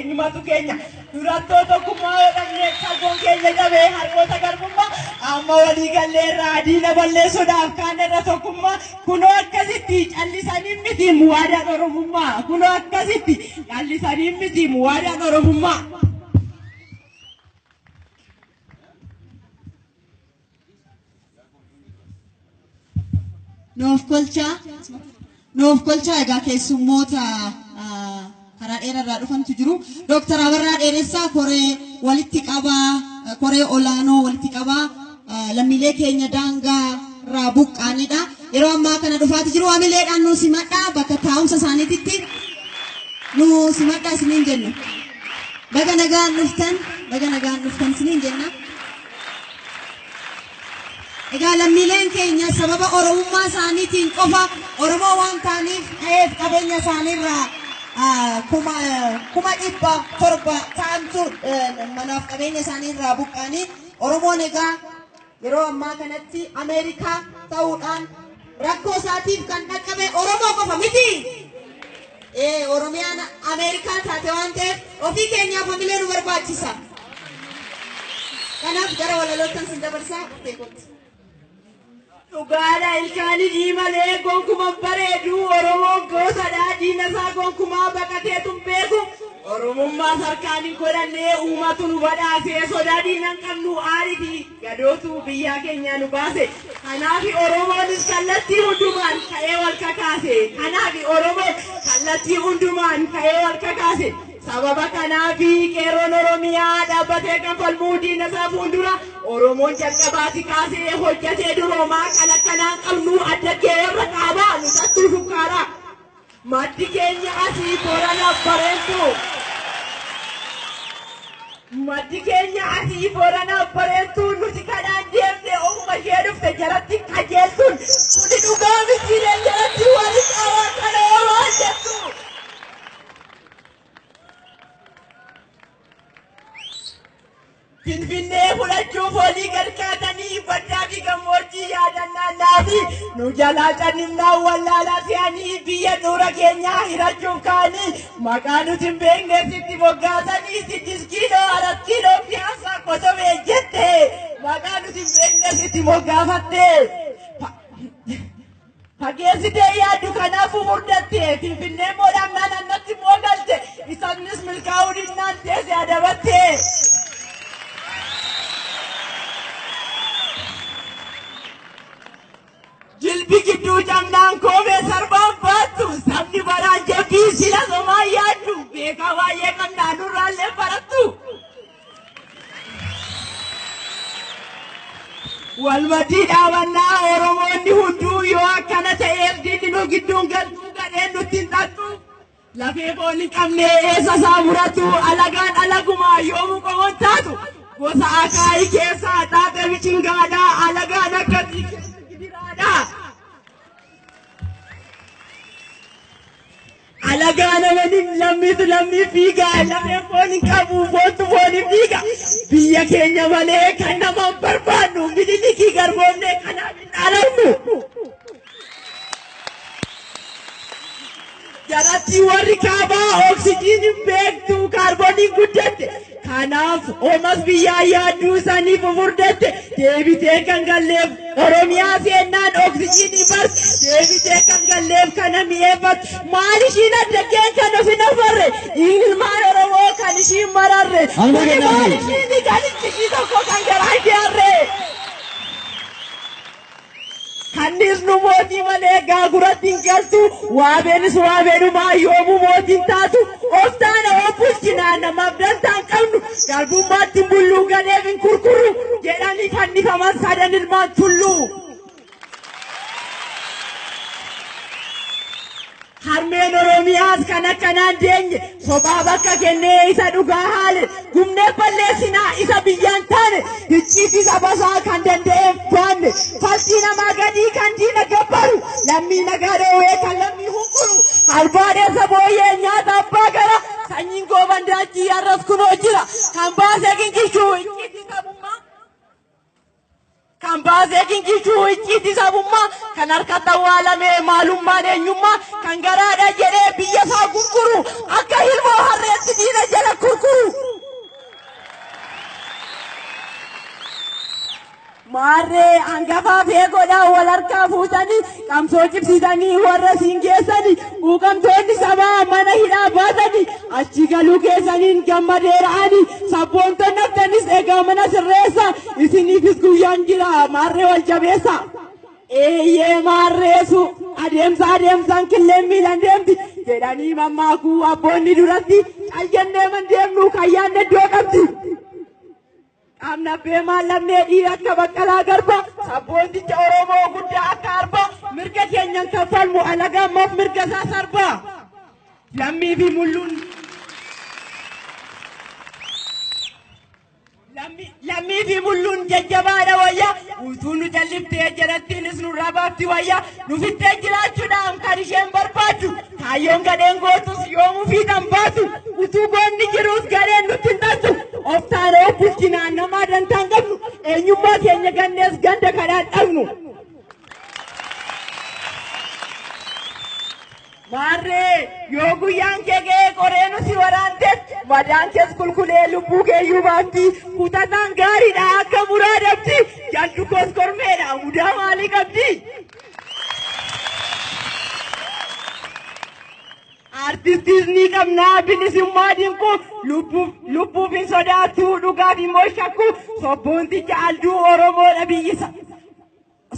Matu Kenya, durattoota kummaadhaan kalboon keenya qabee harkoota garbummaa amma walii gallee raadiina balleessuudhaaf kaan irra tokkummaa kunoo akkasitti callisanii miti muwaadaan oromummaa kunoo akkasitti callisanii miti muwaadaan oromummaa. Noof kolcha egaa keessummoota karaa dheerarraa dhufantu jiru. Dr. Abarraa Dheeressaa koree walitti qabaa koree olaanoo walitti qabaa lammiilee keenya daangaa irraa buqqaanidha. Yeroo ammaa kana dhufaati jiru waamileedhaan nu simadhaa bakka taa'umsa isaaniititti nu simadhaa isiniin jenna. Baga nagaan dhuftan isiniin jenna. Egaa lammiileen keenya sababa oromummaa isaaniitiin qofa Oromoo waan ta'aniif ta'eef qabeenya isaaniirraa kuma dhibba torba ta'antu manaaf qabeenya isaaniirraa buqqaanii Oromoon egaa yeroo ammaa kanatti Ameerikaa ta'uudhaan rakkoo isaatiif kan dhaqqabe Oromoo qofa miti. Oromiyaan Ameerikaa taate waan ta'eef ofii keenyaaf hamilee nu barbaachisa. Kanaaf gara walalootaan sin dabarsaa beekutti. Dhugaadha ilkaanii diimalee gonkumaa bareedu Oromoo goosadhaa diina isaa gonkumaa baqateetu beeku Oromummaa harkaan hin godhannee uummatu nu badhaasee sodaa diinan qabnu aariifi gadootu biyyaa keenya nu baase kanaaf Oromoonis kallattii hundumaan ka'ee wal kakaase kanaaf Oromoon kallattii hundumaan ka'ee wal kakaase. Sababa kanaafi qeerroon Oromiyaa dhaabbatee kan falmuu diina isaa fuuldura Oromoon jalqabaati kaasee hojjetee duroomaa kan akkanaan qabnu adda keerra qaabaa nu tattuu shukkaara maddi keenya asii Booranaaf bareedu maddi keenya asii Booranaaf bareedu nuti kanaan deemnee ofuma ishee dhufte jalatti qajeeltuun kuni dhugaa miti jalatti waliin qabaa kana waan jettu. Finfinnee fudhachuuf olii gargaaranii baddaa fi gammoojjii yaadannaa naafi nu jalaa cannimnaan wallaalaa fe'anii biyya nuura keenyaa hirachuuf ka'anii maqaa nuti hin beekne sitti moggaasanii 6 kiiloo 4 kiiloo piyaasaa qotomee jette maqaa nuti hin beekne sitti moggaafatte. Fageessitee yaaddu kanaafuu murdatte Finfinnee moodhamnaan annatti moogalte isaanis milkaa'uu dhinnaan teesse adabatte. Jilbi gidduu jamnaan koomee sarbaan baattu sabni baraan jabbii sila somaa yaaddu beekaa baay'ee kan naannurraallee barattu. Walmaddii dhaabannaa Oromoonni hunduu yoo akkana ta'eef diinni nu gidduun galtuu gadheen nutti hin xaxxu. Lafee foon hin qabne eessa isaa muratu alagaan alagumaa yoomuu qomoon taatu gosa akaayii keessaa xaaxe bichingaadhaa alagaan akkasii Alagana waliin lammii fiigaa lafee foon hin qabu foontu foon hin fiiga biyya keenya malee kan nama barbaannu Minilikii garboomnee kanaaf hin dhaalannu. Jalatti warri kaabaa oksijiin beektu kaarbooniin guddatte kanaaf oomas biyyaa yaadduu isaaniif furdatte deebitee kan galleef Oromiyaa seennaan oksijiinii bas deebitee kan galleef kana mi'eeffatu maal ishiin addaggeen kan of hin afarre ilmaan Oromoo kan ishiin mararre maal ishiin galichi tokko kan garaa ishee harre. Kannis nu mootii malee gaaguratti hin galtu waabeenis waabeenumaa yoomuu mootiin taatu of taana of bulchinaa namaaf dantaan qabnu garbummaatti bulluu ganeef hin kurkuru jedhanii fannifaman sadan ilmaan tulluu. Harmeen Oromiyaas kan akkanaan deenye sobaa bakka kennee isa dhugaa haale gumnee balleessinaa isa biyyaan taane icciitii sabasaa kan danda'eef baanne faltii namaa gadii kan diina gabbaru lammii nagaa dhoowwee kan lammii hunkuru albaadeessa booyyee nyaata abbaa gara sanyiin gooban daachii har'as kunoo jira kan baasee ginqilchuu icciitii sabummaa. Kan baasee ginqilchuu icciitii sabummaa kan harkatti awwaalame maalummaan eenyummaa kan garaadha jedhee biyya isaa gurguru akka ilmoo harreetti diina jala hangafa feegoodha wal harkaa fuutanii qabsoo cibsitanii warra siin geessanii uuqamtoonni sabaa mana hidhaa baatanii achi galuu keessaniin gammadeera'anii sabboontonni haftanis egaa mana sirreessa isiniifis guyyaan jira maarree wal jabeessa. Eeyyee maarreesu adeemsaan killeen miilan deemti jedhanii mammaakuu abboonni duratti caljannee man deemnu kayyaan iddoo qabdi. Qaamna beemaan lamnee dhiira akka Baqqalaa Garbaa sabboonticha Oromoo guddaa akka Arbaa mirga keenyan kan falmu alagaa ammaaf mirga isaa sarbaa. Lammii fi mulluun lammii fi mulluun jajjabaadha wayyaa utuu nu jalliftee jalattiinis nurraa baafti wayyaa nu fittee jiraachuudhaan kan isheen barbaaddu kaayyoon gadheen gootus yoomuu fiixan baatu utuu boonni jiruus gadheen nutti hin dhaltu of taanee of bulchinaan namaa dantaan qabnu eenyummaa keenya gannees ganda kadhaan dhabnu. Maarree yoo guyyaan kee ga'ee qoreenu si waraanteef madaan kees kulkulee lubbuu keeyyuu baafti kutataan gaariidha akka muraadabdi jaldu koos kormeedha mudaa maalii qabdi. Artistis ni qabnaa bilisummaa dinquu lubbuuf hin sodaattu dhugaaf immoo shakku sabboonticha alduu Oromoodha biyyisa.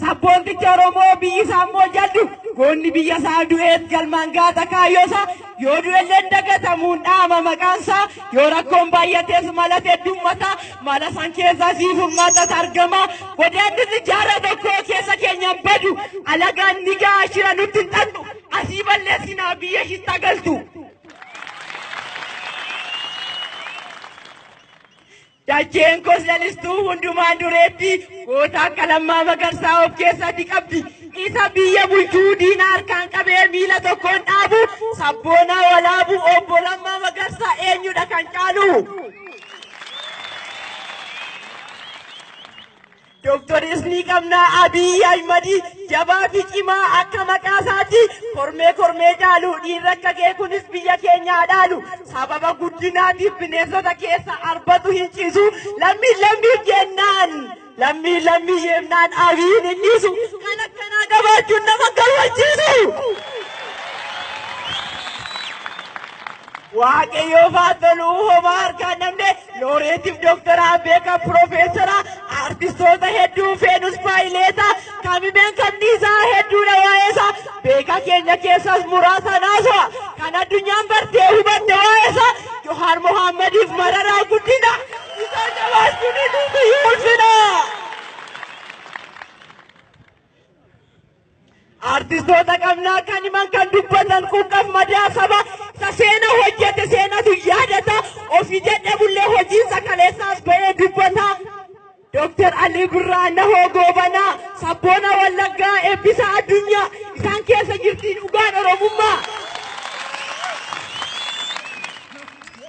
Sabboonticha Oromoo biyyisaa immoo jaldu goonni biyya isaa du'eet galmaan gaata kaayyoosaa yoo du'ellee dagatamuun dhaama maqaansaa yoo rakkoon baay'atees mala heddummataa mala san keessaa siif ummata argama godaannis jaara tokko keessa keenyaan badu alagaan ni gaashira nutti hin dhannu asii balleessinaa biyya shitta galtu. Dacheen kosalistuu hundumaan dureetti goota akka Lammaa Magarsaa of keessatti qabdi. Isa biyya bulchuu diina harkaan qabee miila tokkoon dhaabu sabboonaa walaabu obbo Lammaa Magarsaa eenyudha kan caalu. Doktoris ni qabnaa Abiy Ahmadi jabaa fi cimaa akka maqaa isaatti kormee caalu dhiirri akka kee kunis biyya keenya dhaalu sababa guddinaatiif bineensota keessa arbatu hin ciisu lammii jennaan lammii jennaan Abiyin hin dhiisu kan akkanaa qabaachuun nama gammachiisu. Waaqayyoo faatoluu homaa harkaan namne looreetiif doktoraa beeka piroofeesara artistoota hedduu feenus paayileeta kamimeen kanniisaa hedduudha waa'eesa beeka keenya keessas muraasa naasua kan addunyaan bartee hubatte waa'eesa Johaar Mohammadiif Mararaa Guddina isaan jabaachuun hedduutu ulfina. Artistoota qabnaa kan himan kan dubbatan quuqqaf madaa saba seena hojjete seenatu yaadata ofii jedhe bullee hojiinsa kaleessaas ba'ee dubbata. Dr. Ali Birraa Nahoo Goobanaa sabboona Wallaggaa eebbisa addunyaa isaan keessa jirtiin dhugaan Oromummaa.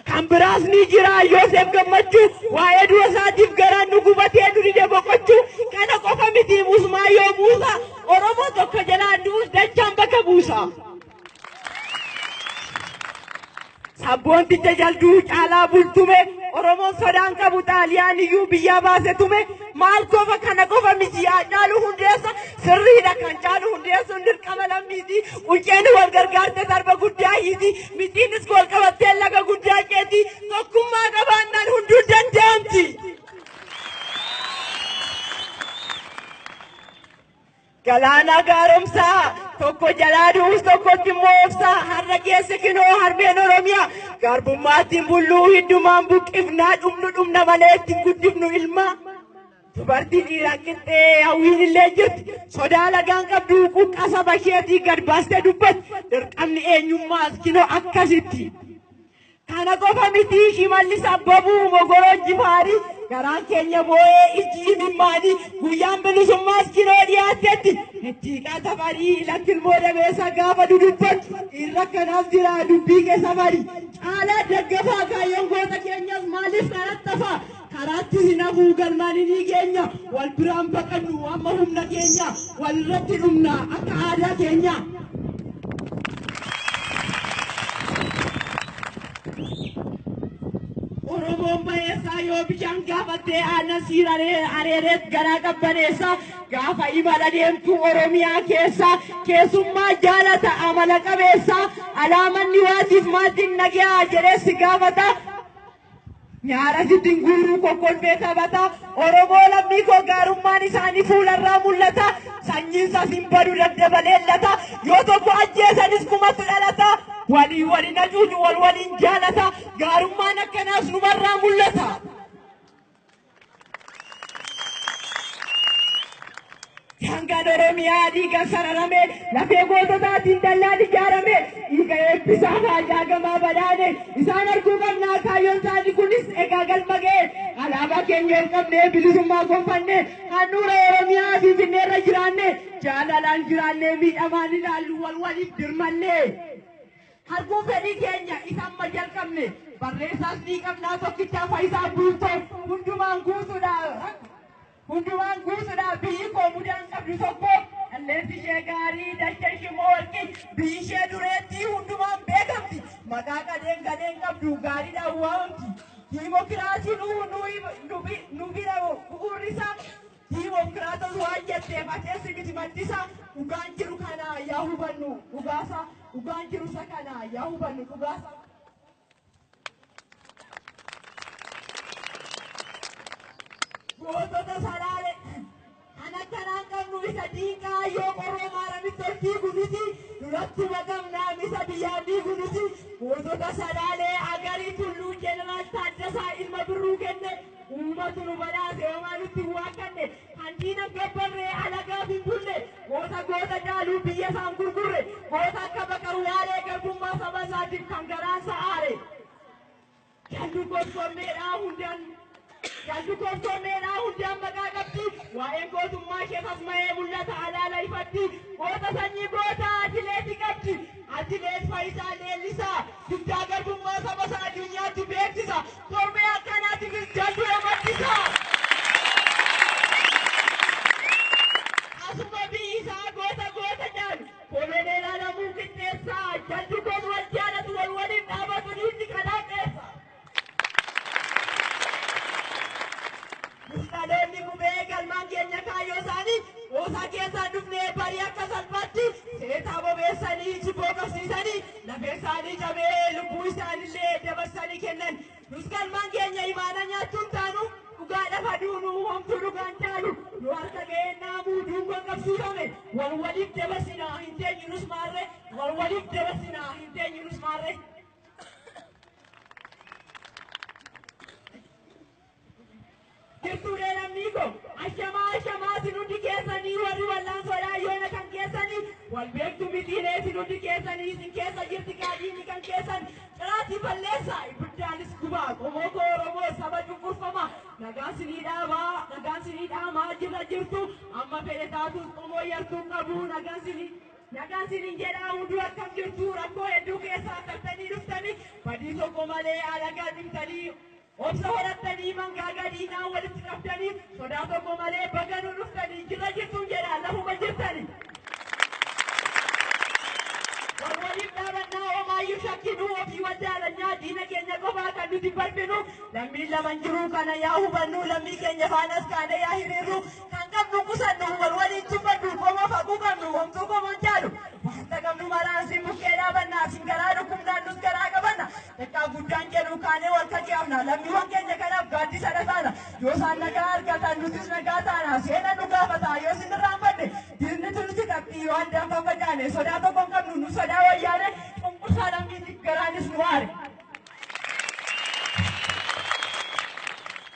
Kan biraas ni jira Yoosef Gammachuu waa'ee du'a isaatiif garaan nu gubatee duride boqochuu kana qofa miti Musmaayyoo Muusaa Oromoo tokko jalaan du'us dachaan bakka buusa. Sabboonticha jalduu caalaa bultume Oromoon sodaan qabu Xaaliyaan iyyuu biyyaa baase tume maal qofa kana qofa miti caalu hundeessa sirriidha kan caalu hundeessuun dirqama lammiiti ulqeen wal gargaarte darba guddaa hiiti mitiinis wal qabattee laga guddaa ceeti tokkummaa qabaannaan hunduu danda'amti. Galaana gaaromsaa tokko jalaa du'us tokkotti moofsaa har'a geesse kinoo harmeen Oromiyaa garbummaattiin bulluu hiddumaan buqqifnaa dhumna malee ittiin guddifnu ilma. Dubartii dhiiraan qixxee hawwiin illee jirti sodaa lagaan qabdu quqqa saba isheetii gad baastee dubbatti dirqamni eenyummaas kinoo akkasitti. Kana qofa miti Shimallis Abbabuu Mogoroo Jifaarii garaan keenya boo'ee ijji imimmaanii guyyaan bilisummaas kinoo dhiyaattetti ittiiqaa safarii lakkilmoo dabeessa gaafa dudubbatu irra kanaaf jira dubbii kee safarii caalaa daggafaa kaayyoon goota keenyas maaliif karattafaa karaatti sinafuu galmaanii ni keenya wal biraan baqannu amma humna keenya walirratti dhumna akka aadaa keenya. Oromoon bayeessaa yoo bishaan gaafattee aannan siiraree areereet garaa qabbaneessa gaafa imala deemtu Oromiyaa keessa keessummaa jaalata amala qabeessa alaamanni waatiif maaltiin nagaa jedheessi gaafata nyaara sittiin guuruu kokkolfee taphata Oromoo lammii koo gaarummaan isaanii fuularraa mul'ata sanyiinsa simbadu daddabaleellata yoo tokko ajjeesanis kumatu dhalata waliin ajuuju waliin jaalata gaarummaan akkanaas numarraa mul'ata. Hangaan Oromiyaa dhiigaan sararame lafee goototaatiin dallaan ijaarame dhiiga eebbisaa faayyaa gamaa badhaane isaan arguu qabnaa kaayyoon isaanii kunis egaa galma ga'e alaabaa keenya hin qabne bilisummaa gonfanne handhuura Oromiyaa Finfinneerra jiraanne jaalalaan jiraanne miidhamaan ilaallu waliif dirmanne. Arguun fedhii keenya isaan ma jalqabne barreessaas ni qabnaa tokkichaa Faayisaa Buultoo hundumaan guutuudhaaf biyyi koo mudaan qabdu tokko alleessi ishee gaarii dachee shimoo warqii biyyi ishee dureetti hundumaan beekamti maqaa gadeen qabdu gaariidhaan waamti diimokiraasiin nu bira bu'uurisa diimokiraatos waan jetteef ateessi miti maddisa dhugaan jiru kana yaa hubannu dhugaasa dhugaan jiru isa kana yaa hubannu dhugaasa. Gootota salaale ana kanaan qabnu isa diinqaa yoo qorroo maaramitti ol fiigunuti duratti magamnaa misa biyyaan diigunuti gootota salaalee agarii tulluu jeneraal Taaddasaa Ilma Birruu kenne uummatu nu badhaase homaa nutti waaqanne handiina gabbarree alagaaf hin bulle goota jaaluu biyya isaan gurgurre goota akka Baqaruu Yaalee garbummaa saba isaatiif kan garaan sa'aare jallu gootformeedhaa hundaan Jallu konformeedhaa hundaan maqaa qabdi waa'een gootummaa isheetas ma'ee mul'ata alaala ifatti goota sanyii goota atileetii qabdi atileet Faayisaa Leellisaa dugdaa garbummaa saba isaa addunyaatti beeksisa tormee akkanaatiifis jallu hamattisa. Asuma biyyi isaa goota jaalu koloneelaa lamuu qixxeessaa jallu kun wal jaalatu waliin dhaabatu dhiirri kanaa qeessa. Dhaloonni gubee galmaan keenya kaayyoo isaanii goosaa keessaa dhufnee barii akka salphaatti seetaa bobeessanii jiboo qabsiisanii lafee isaanii cabee lubbuu isaanillee dabarsanii kennan nus galmaan keenya imaana nyaachuun taanu dhugaadhaaf aduunu homtuu dhugaan caalu nu harka ga'eennaa muuduun qabsiifame waliif dabarsinaa hin teenyinus maarre waliif dabarsinaa hin teenyinus maarre. Jirtuudhaan amigo ashamaa sinundi keessanii warri wallaan sodaa yoona kan keessanii wal beektu mitiilee sinundi keessanii isin keessa jirti kaadhiini kan keessan ciraatti balleessa ibiddaanis gubaa qomoo koo Oromoo saba cunqurfama nagaan sinii dhaamaa jirra jirtu amma fedhe taatus qomoo yartuu qabu nagaan siniin jedhaa hunduu akkam jirtu rakkoo hedduu keessaa tartanii dhuftanii badii tokko malee alagaa dhimtanii. Obsa horattanii mangaagaa diinaa walitti qabdanii sodaa tokko malee baganuu dhuftanii jirra jirtuun jedhaa lafuma jirtanii. Waliif dhaabannaa homaayyuu shakkinuu ofii wal jaalanyaa diina keenya qofaa kan nuti balbinu lammiin laman jiruu kana yaa hubannu lammii keenya faanas kaane yaa hiriirru kan qabnu qusannu waliin tuffadhu qomoo faguu qabnu homtuu qomoon jaalu wanta qabnu maraan siin bukkee dhaabannaa siin garaa dhukkubnaan nus garaa qabanna xiqqaa guddaan jedhu kaanee wal kajeefna lammiiwwan keenya kanaaf gaaddisa dhataana yoo isaan nagaa argatan nutis nagaa taana seena nu gaafata yoo isin irraanfadhe diinni nuti qabdi yoo addaan faffataane sodaa tokko hin qabnu nu sodaa wayyaane cunqursaa lammiitiif garaanis nu aare.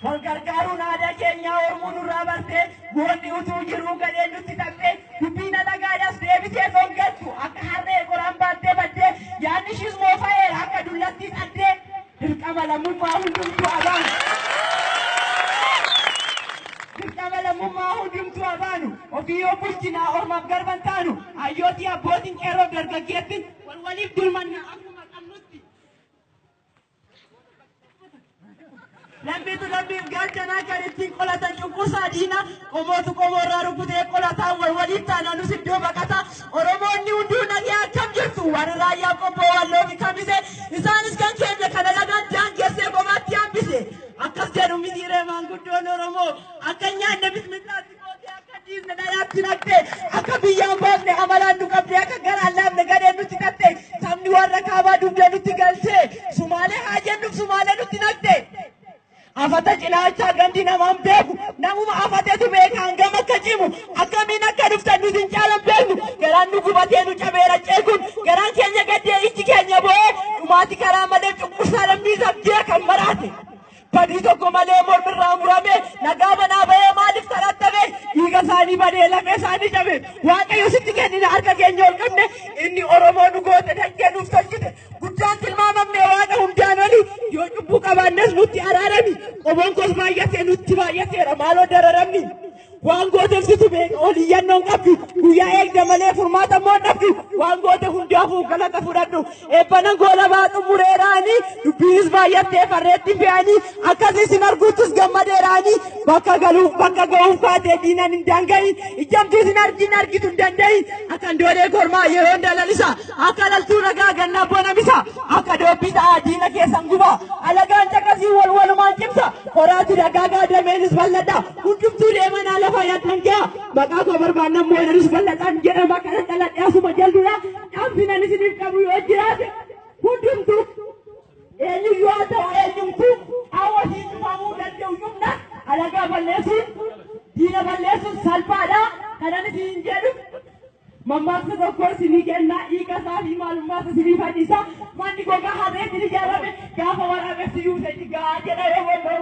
Wal gargaaruun aadaa keenya Oromoo nurraa bartee goonni utuu jiruu gadheen nutti taphee dubbiin alagaadhaas deebisee fongattu akka harree qoraan baattee baddee yaadni ishiis moofa'eera akka dullattii addee dirqama lammummaa hundumtuu abaanu. Dirqama lammummaa hundumtuu abaanu ofii yoo bulchinaa ormaaf garban taanu hayyootii abbootiin qeerroo dargaggeetti waliif dulmanna akkuma qabnutti. Lammiif gaachanaa kan ittiin qolatan cunqursaa diina qomootu qomoorraa rukutee qolataa waliif taananus iddoo baqataa Oromoonni hunduu nagee akkam jirtu warri raayyaa qobboo walloo fi kamise isaanis kan keenya kana lagaan daangeessee qomaatti hambise. أكنيا نبي سمعنا Diin na yaatti nagte akka biyyaan baafne amalaan nu qabde akka gara allaafne gadee nutti gatte sabni warra kaabaa dubdee nutti galchee Sumaalee haa jennuuf Sumaalee nutti nagte afata cinaacha gandi namaan beeku namuma afateetu beeka hangam akka cimu akkamiin akka dhuftan nuti hin caalan beeknu garaan nu gubatee nu cabeera ceekuun garaan keenya gaddee ijji keenya bo'ee dhumaati karaa malee cunqursaa lammii sabdee kan maraate. Badii tokko malee mormirraa murame nagaa manaa bahee maaliif tarattame dhiiga isaanii badee lafee isaanii cabe waaqayyo sitti kennine harka keenya ol qabne inni Oromoo nu goote dachee nuuf tolchite guddaan tilmaamamne waaqa hundaan oli yoo cubbuu qabaannes nutti araarami qomoon kos baay'atee nutti baay'ateera maaloo dararamni waan gooteef situ beeka oliyyannoon qabdu guyyaa eegda malee furmaata immoo dhabdu waan goote hundaafuu galata fudhadhu eebbanan goolabaa xumureeraanii dubbiinis baay'attee farreetti fe'anii akkasii sin arguuttus gammadeeraanii bakka ga'uuf kaatee diinan hin daangayin ijamtii sin argitu hin dandayin akka ndoolee kormaa yeroo dalalisa akka laltuu nagaa gannaa bonamisa akka doobbii ta'aa diina keessan guba alagaan caqasii walumaan cimsa horaatu dagaagaa dameenis bal'adha hundumtuu deemanaa lafa yaaddan gaya maqaa koo barbaannan moonanis bal'adhaan jedhama kana dhaladhee asuma jalduudha dhaabbinan isiniif qabu yoo jiraate hundumtuu eenyu yoo ta'u eenyumtuu hawwasii cufamuu danda'u cufna alagaa balleessuun diina balleessuun salphaadha kanan isin jedhu mammaaksa tokko isinii kennaa hiika isaa fi maalummaasa isinii fadhiisa manni gogaa harreetiin ijaarame gaafa waraabessi yuuse gahaa jedha yoo